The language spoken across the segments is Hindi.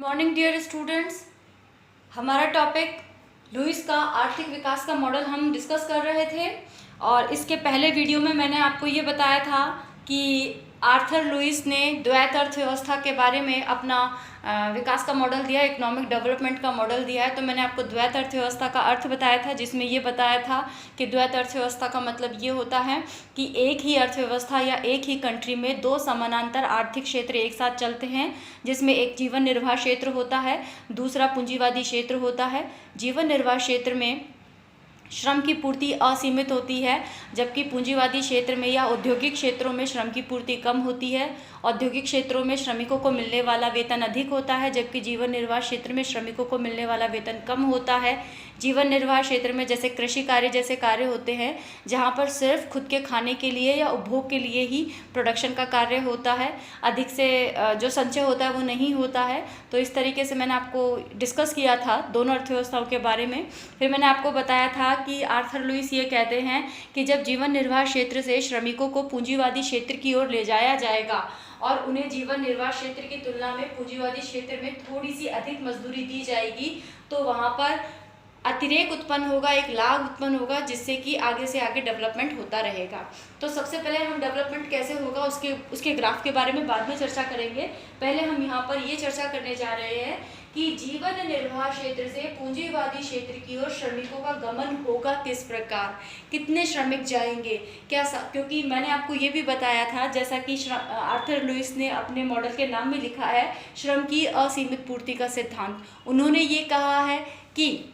Morning dear students. हमारा टॉपिक लुईस का आर्थिक विकास का मॉडल हम डिस्कस कर रहे थे और इसके पहले वीडियो में मैंने आपको ये बताया था कि आर्थर लुईस ने द्वैत अर्थव्यवस्था के बारे में अपना विकास का मॉडल दिया, इकोनॉमिक डेवलपमेंट का मॉडल दिया है। तो मैंने आपको द्वैत अर्थव्यवस्था का अर्थ बताया था, जिसमें ये बताया था कि द्वैत अर्थव्यवस्था का मतलब ये होता है कि एक ही अर्थव्यवस्था या एक ही कंट्री में दो समानांतर आर्थिक क्षेत्र एक साथ चलते हैं, जिसमें एक जीवन निर्वाह क्षेत्र होता है, दूसरा पूंजीवादी क्षेत्र होता है। जीवन निर्वाह क्षेत्र में श्रम की पूर्ति असीमित होती है, जबकि पूंजीवादी क्षेत्र में या औद्योगिक क्षेत्रों में श्रम की पूर्ति कम होती है। औद्योगिक क्षेत्रों में श्रमिकों को मिलने वाला वेतन अधिक होता है, जबकि जीवन निर्वाह क्षेत्र में श्रमिकों को मिलने वाला वेतन कम होता है। जीवन निर्वाह क्षेत्र में जैसे कृषि कार्य जैसे कार्य होते हैं, जहाँ पर सिर्फ खुद के खाने के लिए या उपभोग के लिए ही प्रोडक्शन का कार्य होता है, अधिक से जो संचय होता है वो नहीं होता है। तो इस तरीके से मैंने आपको डिस्कस किया था दोनों अर्थव्यवस्थाओं के बारे में। फिर मैंने आपको बताया था कि आर्थर लुईस ये कहते हैं कि जब जीवन निर्वाह क्षेत्र से श्रमिकों को पूंजीवादी क्षेत्र की ओर ले जाया जाएगा और उन्हें जीवन निर्वाह क्षेत्र की तुलना में पूंजीवादी क्षेत्र में थोड़ी सी अधिक मजदूरी दी जाएगी, तो वहाँ पर अतिरेक उत्पन्न होगा, एक लाभ उत्पन्न होगा, जिससे कि आगे से आगे डेवलपमेंट होता रहेगा। तो सबसे पहले हम डेवलपमेंट कैसे होगा उसके ग्राफ के बारे में बाद में चर्चा करेंगे। पहले हम यहाँ पर ये चर्चा करने जा रहे हैं कि जीवन निर्वाह क्षेत्र से पूंजीवादी क्षेत्र की ओर श्रमिकों का गमन होगा किस प्रकार, कितने श्रमिक जाएंगे, क्योंकि मैंने आपको ये भी बताया था, जैसा कि आर्थर लुईस ने अपने मॉडल के नाम में लिखा है, श्रम की असीमित पूर्ति का सिद्धांत। उन्होंने ये कहा है कि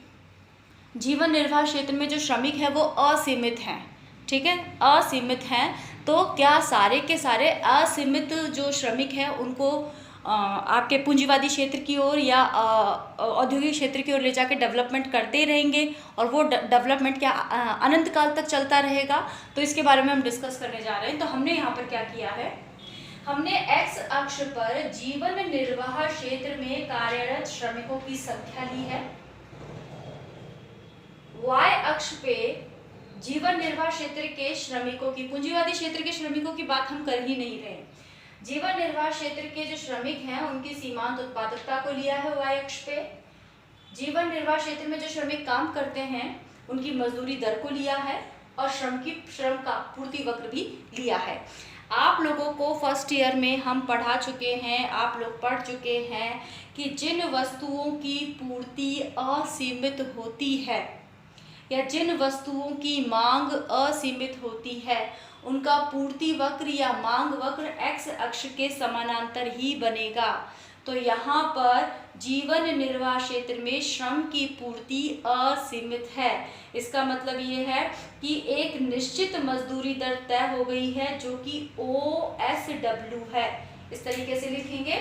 जीवन निर्वाह क्षेत्र में जो श्रमिक है वो असीमित हैं, ठीक है, असीमित हैं। तो क्या सारे के सारे असीमित जो श्रमिक हैं उनको आपके पूंजीवादी क्षेत्र की ओर या औद्योगिक क्षेत्र की ओर ले जाके डेवलपमेंट करते रहेंगे और वो डेवलपमेंट क्या अनंत काल तक चलता रहेगा? तो इसके बारे में हम डिस्कस करने जा रहे हैं। तो हमने यहाँ पर क्या किया है, हमने एक्स अक्ष पर जीवन निर्वाह क्षेत्र में कार्यरत श्रमिकों की संख्या ली है, वाई अक्ष पे जीवन निर्वाह क्षेत्र के श्रमिकों की, पूंजीवादी क्षेत्र के श्रमिकों की बात हम कर ही नहीं रहे। जीवन निर्वाह क्षेत्र के जो श्रमिक हैं उनकी सीमांत उत्पादकता को लिया है वाई अक्ष पे। जीवन निर्वाह क्षेत्र में जो श्रमिक काम करते हैं उनकी मजदूरी दर को लिया है और श्रम का पूर्ति वक्र भी लिया है। आप लोगों को फर्स्ट ईयर में हम पढ़ा चुके हैं, आप लोग पढ़ चुके हैं कि जिन वस्तुओं की पूर्ति असीमित होती है या जिन वस्तुओं की मांग असीमित होती है उनका पूर्ति वक्र या मांग वक्र एक्स अक्ष के समानांतर ही बनेगा। तो यहाँ पर जीवन निर्वाह क्षेत्र में श्रम की पूर्ति असीमित है। इसका मतलब ये है कि एक निश्चित मजदूरी दर तय हो गई है जो कि OSW है। इस तरीके से लिखेंगे,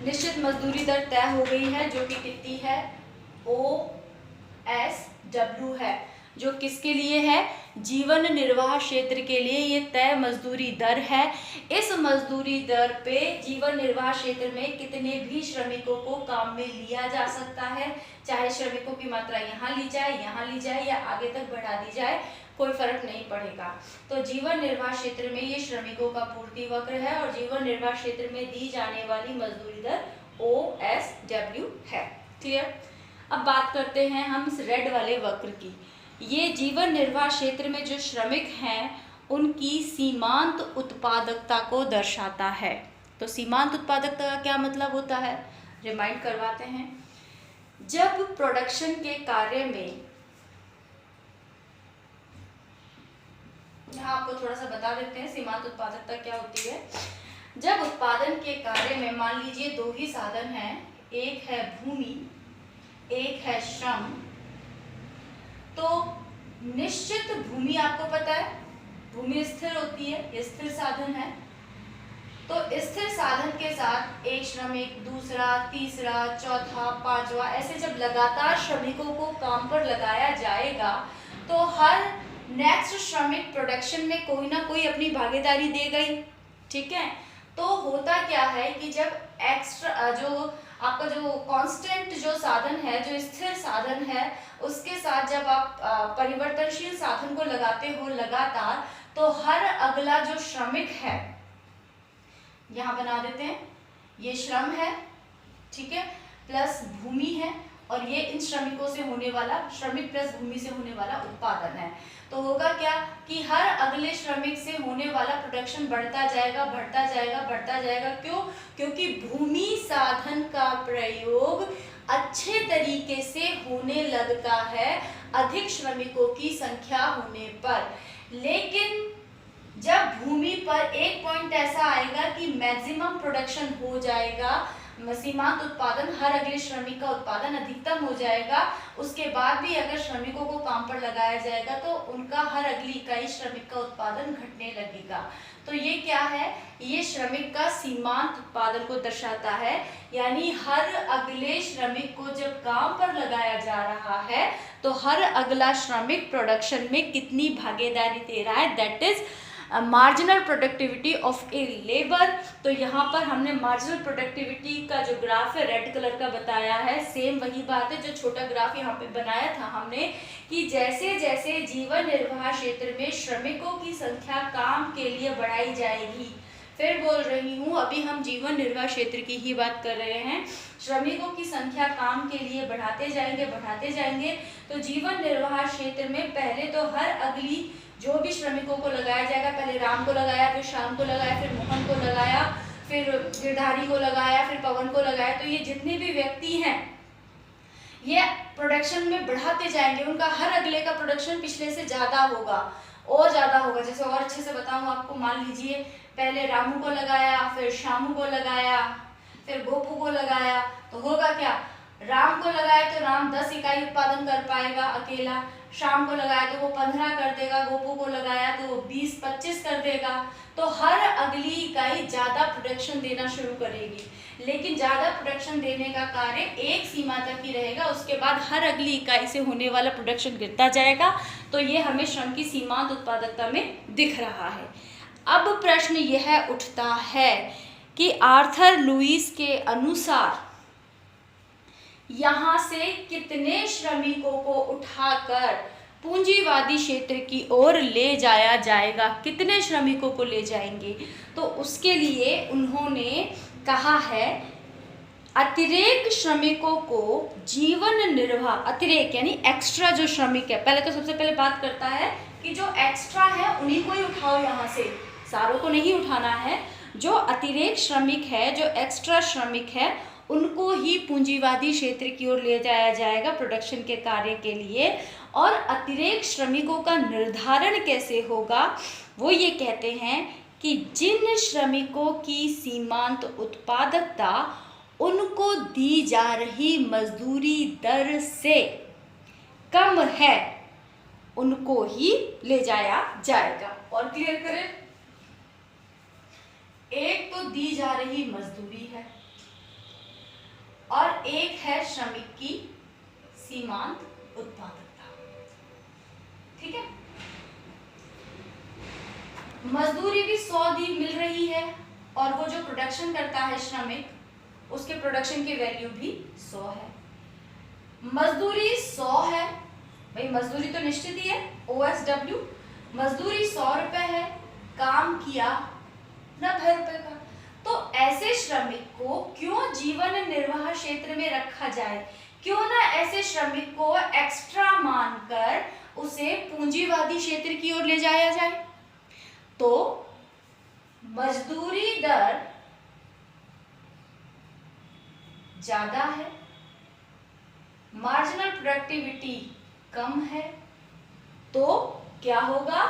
निश्चित मजदूरी दर तय हो गई है जो कि कितनी है, OSW है, जो किसके लिए है, जीवन निर्वाह क्षेत्र के लिए ये तय मजदूरी दर है। इस मजदूरी दर पे जीवन निर्वाह क्षेत्र में कितने भी श्रमिकों को काम में लिया जा सकता है, चाहे श्रमिकों की मात्रा यहाँ ली जाए या आगे तक बढ़ा दी जाए, कोई फर्क नहीं पड़ेगा। तो जीवन निर्वाह क्षेत्र में ये श्रमिकों का पूर्ति वक्र है और जीवन निर्वाह क्षेत्र में दी जाने वाली मजदूरी दर OSW है। क्लियर? अब बात करते हैं हम इस रेड वाले वक्र की। ये जीवन निर्वाह क्षेत्र में जो श्रमिक हैं उनकी सीमांत उत्पादकता को दर्शाता है। तो सीमांत उत्पादकता का क्या मतलब होता है, रिमाइंड करवाते हैं। जब प्रोडक्शन के कार्य में, यहाँ आपको थोड़ा सा बता देते हैं सीमांत उत्पादकता क्या होती है। जब उत्पादन के कार्य में मान लीजिए दो ही साधन हैं, एक है भूमि, एक है श्रम, तो निश्चित भूमि, आपको पता है भूमि स्थिर होती है, ये स्थिर साधन है। तो स्थिर साधन के साथ एक श्रमिक, दूसरा, तीसरा, चौथा, पांचवा, ऐसे जब लगातार श्रमिकों को काम पर लगाया जाएगा तो हर नेक्स्ट श्रमिक प्रोडक्शन में कोई ना कोई अपनी भागीदारी देगा ही, ठीक है। तो होता क्या है कि जब एक्स्ट्रा जो आपका जो कांस्टेंट जो साधन है, जो स्थिर साधन है, उसके साथ जब आप परिवर्तनशील साधन को लगाते हो लगातार, तो हर अगला जो श्रमिक है, यहाँ बना देते हैं, ये श्रम है ठीक है, प्लस भूमि है, और ये इन श्रमिकों से होने वाला, श्रमिक प्लस भूमि से होने वाला उत्पादन है। तो होगा क्या कि हर अगले श्रमिक से होने वाला प्रोडक्शन बढ़ता जाएगा, बढ़ता जाएगा, बढ़ता जाएगा। क्यों? क्योंकि भूमि साधन का प्रयोग अच्छे तरीके से होने लगता है अधिक श्रमिकों की संख्या होने पर। लेकिन जब भूमि पर एक पॉइंट ऐसा आएगा कि मैक्सिमम प्रोडक्शन हो जाएगा, सीमांत उत्पादन, हर अगले श्रमिक का उत्पादन अधिकतम हो जाएगा, उसके बाद भी अगर श्रमिकों को काम पर लगाया जाएगा तो उनका हर अगली इकाई श्रमिक का उत्पादन घटने लगेगा। तो ये क्या है? ये श्रमिक का सीमांत उत्पादन को दर्शाता है। यानी हर अगले श्रमिक को जब काम पर लगाया जा रहा है तो हर अगला श्रमिक प्रोडक्शन में कितनी भागीदारी दे रहा है, that is marginal productivity of a labour. तो यहाँ पर हमने मार्जिनल प्रोडक्टिविटी का जो ग्राफ है रेड कलर का बताया है, सेम वही बात है जो छोटा ग्राफ यहाँ पे बनाया था हमने, कि जैसे जैसे जीवन निर्वाह क्षेत्र में श्रमिकों की संख्या काम के लिए बढ़ाई जाएगी, फिर बोल रही हूँ अभी हम जीवन निर्वाह क्षेत्र की ही बात कर रहे हैं, श्रमिकों की संख्या काम के लिए बढ़ाते जाएंगे, तो जीवन निर्वाह क्षेत्र में पहले तो हर अगली जो भी श्रमिकों को लगाया जाएगा, पहले राम को लगाया, फिर श्याम को लगाया, फिर मोहन को लगाया, फिर गिरधारी को लगाया, फिर पवन को लगाया, तो ये जितने भी व्यक्ति हैं ये प्रोडक्शन में बढ़ाते जाएंगे, उनका हर अगले का प्रोडक्शन पिछले से ज्यादा होगा और ज्यादा होगा। जैसे और अच्छे से बताऊं आपको, मान लीजिए पहले रामू को लगाया, फिर श्यामू को लगाया, फिर गोपू को लगाया, तो होगा क्या? राम को लगाया तो राम 10 इकाई उत्पादन कर पाएगा अकेला, शाम को लगाया तो वो 15 कर देगा, गोपू को लगाया तो वो 20-25 कर देगा। तो हर अगली इकाई ज्यादा प्रोडक्शन देना शुरू करेगी, लेकिन ज्यादा प्रोडक्शन देने का कार्य एक सीमा तक ही रहेगा, उसके बाद हर अगली इकाई से होने वाला प्रोडक्शन गिरता जाएगा। तो ये हमें श्रम की सीमांत उत्पादकता में दिख रहा है। अब प्रश्न यह उठता है कि आर्थर लुईस के अनुसार यहाँ से कितने श्रमिकों को उठाकर पूंजीवादी क्षेत्र की ओर ले जाया जाएगा, कितने श्रमिकों को ले जाएंगे? तो उसके लिए उन्होंने कहा है अतिरेक श्रमिकों को जीवन निर्वाह, अतिरेक यानी एक्स्ट्रा जो श्रमिक है, पहले तो सबसे पहले बात करता है कि जो एक्स्ट्रा है उन्हीं को ही उठाओ, यहाँ से सारों को नहीं उठाना है। जो अतिरेक श्रमिक है, जो एक्स्ट्रा श्रमिक है, उनको ही पूंजीवादी क्षेत्र की ओर ले जाया जाएगा प्रोडक्शन के कार्य के लिए। और अतिरेक श्रमिकों का निर्धारण कैसे होगा? वो ये कहते हैं कि जिन श्रमिकों की सीमांत उत्पादकता उनको दी जा रही मजदूरी दर से कम है, उनको ही ले जाया जाएगा। और क्लियर करें, एक तो दी जा रही मजदूरी है और एक है श्रमिक की सीमांत उत्पादकता। ठीक है, मजदूरी भी 100 दी मिल रही है और वो जो प्रोडक्शन करता है श्रमिक, उसके प्रोडक्शन की वैल्यू भी 100 है। मजदूरी 100 है, भाई मजदूरी तो निश्चित ही है, OSW, मजदूरी 100 रुपए है, काम किया 90 रुपए का। तो ऐसे श्रमिक को क्यों जीवन निर्वाह क्षेत्र में रखा जाए? क्यों ना ऐसे श्रमिक को एक्स्ट्रा मानकर उसे पूंजीवादी क्षेत्र की ओर ले जाया जाए? तो मजदूरी दर ज्यादा है, मार्जिनल प्रोडक्टिविटी कम है, तो क्या होगा?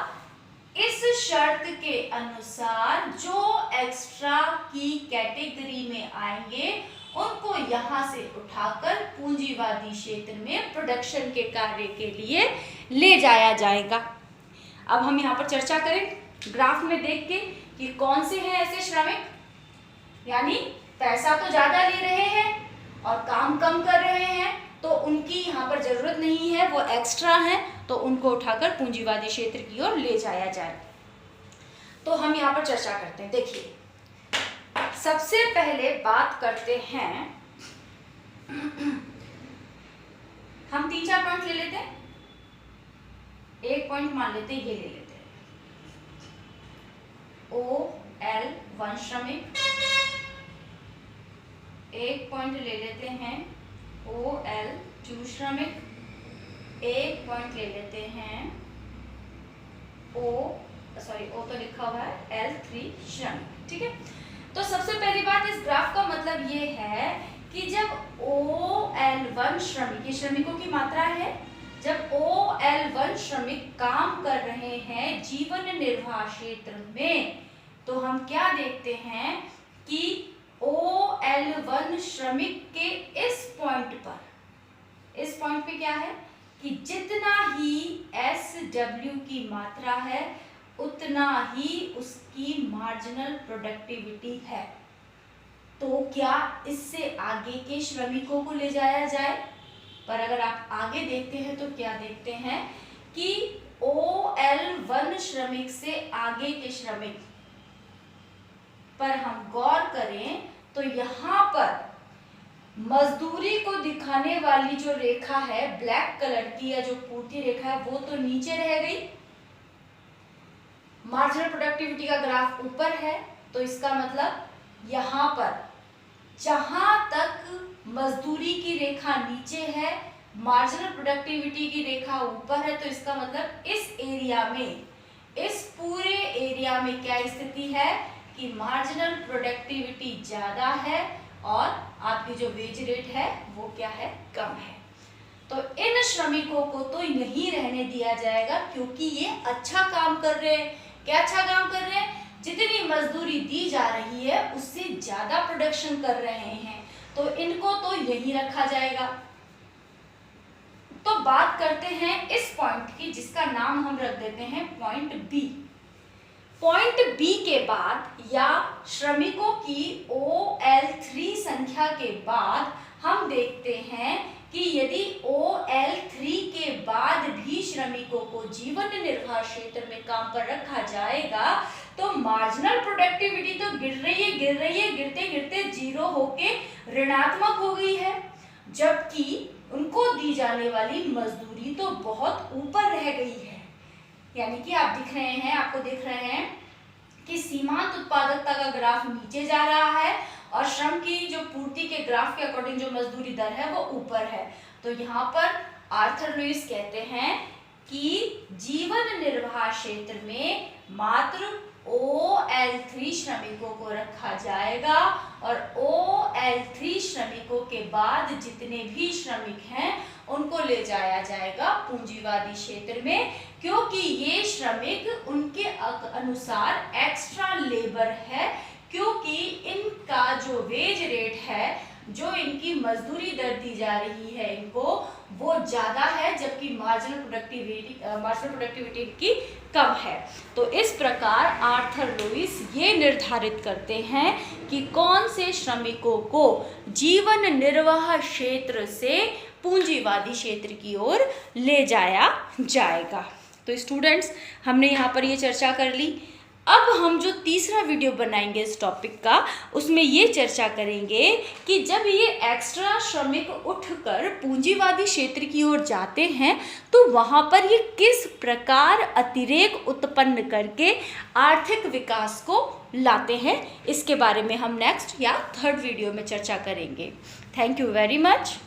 इस शर्त के अनुसार जो एक्स्ट्रा की कैटेगरी में आएंगे उनको यहां से उठाकर पूंजीवादी क्षेत्र में प्रोडक्शन के कार्य के लिए ले जाया जाएगा। अब हम यहाँ पर चर्चा करें ग्राफ में देख के कि कौन से हैं ऐसे श्रमिक, यानी पैसा तो ज्यादा ले रहे हैं और काम कम कर रहे हैं, तो उनकी यहाँ पर जरूरत नहीं है, वो एक्स्ट्रा हैं, तो उनको उठाकर पूंजीवादी क्षेत्र की ओर ले जाया जाए। तो हम यहाँ पर चर्चा करते हैं। देखिए, सबसे पहले बात करते हैं, हम 3-4 पॉइंट ले लेते हैं। एक पॉइंट मान लेते हैं, ये ले लेते हैं, OL 1 श्रमिक, एक पॉइंट ले लेते हैं OL 2 श्रमिक, एक पॉइंट ले लेते हैं O तो लिखा हुआ है L3 श्रमिक। ठीक है, तो सबसे पहली बात इस ग्राफ का मतलब ये है कि जब OL1 श्रमिक, ये श्रमिकों की मात्रा है, जब OL1 श्रमिक काम कर रहे हैं जीवन निर्वाह क्षेत्र में, तो हम क्या देखते हैं कि OL1 श्रमिक के इस पॉइंट पे क्या है कि जितना ही SW की मात्रा है उतना ही उसकी मार्जिनल प्रोडक्टिविटी है। तो क्या इससे आगे के श्रमिकों को ले जाया जाए? पर अगर आप आगे देखते हैं तो क्या देखते हैं कि OL1 श्रमिक से आगे के श्रमिक पर हम गौर करें तो यहाँ पर मजदूरी को दिखाने वाली जो रेखा है ब्लैक कलर की, या जो पूर्ति रेखा है, वो तो नीचे रह गई। मार्जिनल प्रोडक्टिविटी का ग्राफ ऊपर है, तो इसका मतलब यहाँ पर जहां तक मजदूरी की रेखा नीचे है, मार्जिनल प्रोडक्टिविटी की रेखा ऊपर है, तो इसका मतलब इस एरिया में, इस पूरे एरिया में क्या स्थिति है कि मार्जिनल प्रोडक्टिविटी ज्यादा है और आपकी जो वेज रेट है वो क्या है, कम है। तो इन श्रमिकों को तो नहीं रहने दिया जाएगा, क्योंकि ये अच्छा काम कर रहे हैं। क्या अच्छा काम कर रहे हैं? जितनी मजदूरी दी जा रही है उससे ज्यादा प्रोडक्शन कर रहे हैं, तो इनको तो यही रखा जाएगा। तो बात करते हैं इस पॉइंट की, जिसका नाम हम रख देते हैं पॉइंट बी। पॉइंट बी के बाद या श्रमिकों की OL3 संख्या के बाद हम देखते हैं कि यदि OL3 के बाद भी श्रमिकों को जीवन निर्वाह क्षेत्र में काम पर रखा जाएगा तो मार्जिनल प्रोडक्टिविटी तो गिर रही है, गिरते गिरते जीरो होके ऋणात्मक हो गई है, जबकि उनको दी जाने वाली मजदूरी तो बहुत ऊपर रह गई है। यानी कि आपको दिख रहे हैं कि सीमांत उत्पादकता का ग्राफ नीचे जा रहा है और श्रम की जो पूर्ति के ग्राफ के अकॉर्डिंग जो मजदूरी दर है वो ऊपर है। तो यहाँ पर आर्थर लुईस कहते हैं कि जीवन निर्वाह क्षेत्र में मात्र OL3 श्रमिकों को रखा जाएगा और OL3 श्रमिकों के बाद जितने भी श्रमिक हैं उनको ले जाया जाएगा पूंजीवादी क्षेत्र में, क्योंकि ये श्रमिक उनके अनुसार एक्स्ट्रा लेबर है, क्योंकि इनका जो वेज रेट है, जो इनकी मजदूरी दर दी जा रही है इनको, वो ज्यादा है, जबकि मार्जिनल प्रोडक्टिविटी की कम है। तो इस प्रकार आर्थर लुईस ये निर्धारित करते हैं कि कौन से श्रमिकों को जीवन निर्वाह क्षेत्र से पूंजीवादी क्षेत्र की ओर ले जाया जाएगा। तो स्टूडेंट्स, हमने यहाँ पर ये चर्चा कर ली। अब हम जो तीसरा वीडियो बनाएंगे इस टॉपिक का, उसमें ये चर्चा करेंगे कि जब ये एक्स्ट्रा श्रमिक उठकर पूंजीवादी क्षेत्र की ओर जाते हैं तो वहाँ पर ये किस प्रकार अतिरेक उत्पन्न करके आर्थिक विकास को लाते हैं। इसके बारे में हम नेक्स्ट या थर्ड वीडियो में चर्चा करेंगे। Thank you very much.